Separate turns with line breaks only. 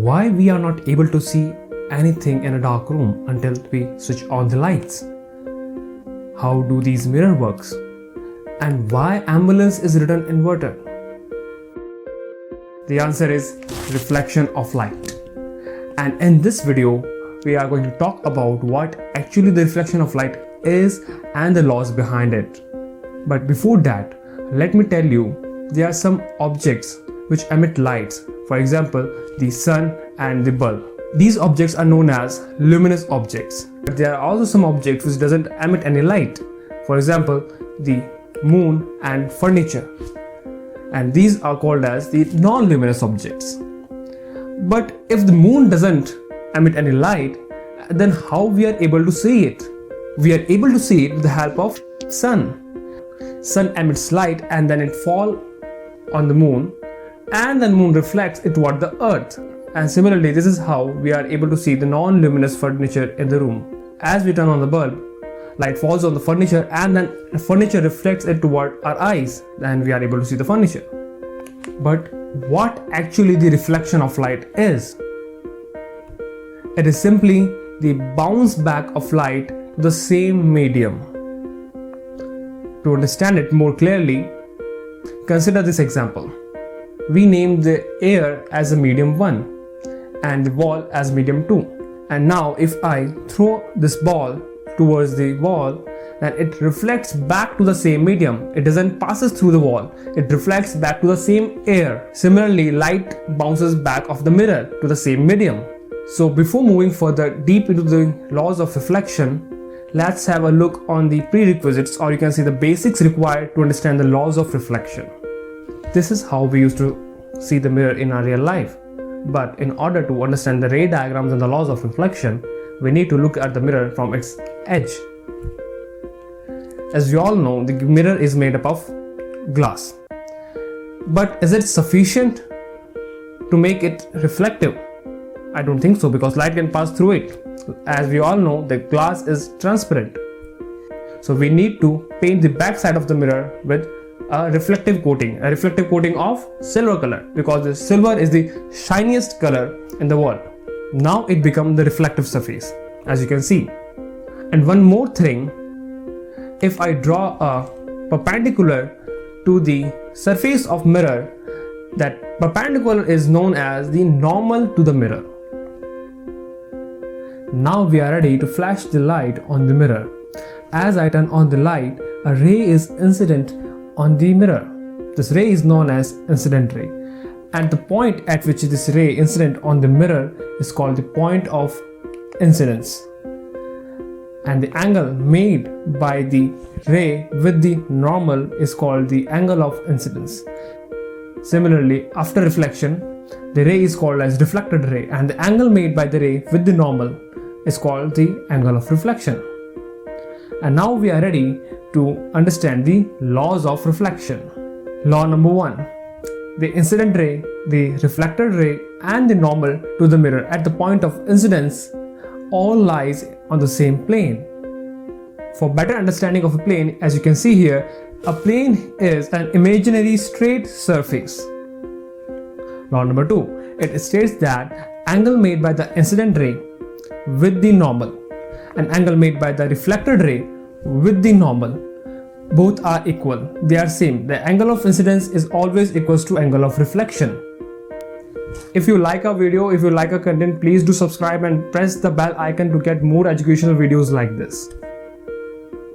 Why we are not able to see anything in a dark room until we switch on the lights? How do these mirror works? And why ambulance is written inverted? The answer is reflection of light. And in this video, we are going to talk about what actually the reflection of light is and the laws behind it. But before that, let me tell you, there are some objects which emit lights. For example, the sun and the bulb. These objects are known as luminous objects. But there are also some objects which doesn't emit any light. For example, the moon and furniture. And these are called as the non-luminous objects. But if the moon doesn't emit any light, then how we are able to see it? We are able to see it with the help of sun. Sun emits light and then it falls on the moon, and then moon reflects it toward the earth. And similarly, this is how we are able to see the non-luminous furniture in the room. As we turn on the bulb, light falls on the furniture and then the furniture reflects it toward our eyes, and we are able to see the furniture. But what actually the reflection of light is? It is simply the bounce back of light to the same medium. To understand it more clearly, consider this example. We named the air as a medium 1 and the wall as medium 2. And now if I throw this ball towards the wall, then it reflects back to the same medium. It doesn't passes through the wall. It reflects back to the same air. Similarly, light bounces back off the mirror to the same medium. So before moving further deep into the laws of reflection, let's have a look on the prerequisites, or you can say the basics required to understand the laws of reflection. This is how we used to see the mirror in our real life. But in order to understand the ray diagrams and the laws of reflection, we need to look at the mirror from its edge. As we all know, the mirror is made up of glass. But is it sufficient to make it reflective? I don't think so, because light can pass through it. As we all know, the glass is transparent. So we need to paint the back side of the mirror with a reflective coating of silver color, because the silver is the shiniest color in the world. Now it becomes the reflective surface, as you can see. And one more thing, if I draw a perpendicular to the surface of mirror, that perpendicular is known as the normal to the mirror. Now we are ready to flash the light on the mirror. As I turn on the light, a ray is incident on the mirror. This ray is known as incident ray. And the point at which this ray incident on the mirror is called the point of incidence. And the angle made by the ray with the normal is called the angle of incidence. Similarly, after reflection, the ray is called as reflected ray, and the angle made by the ray with the normal is called the angle of reflection. And now we are ready to understand the laws of reflection. Law number 1. The incident ray, the reflected ray, and the normal to the mirror at the point of incidence all lies on the same plane. For better understanding of a plane, as you can see here, a plane is an imaginary straight surface. Law number 2. It states that angle made by the incident ray with the normal and angle made by the reflected ray with the normal, both are equal. They are same. The angle of incidence is always equals to angle of reflection. If you like our video, if you like our content, please do subscribe and press the bell icon to get more educational videos like this.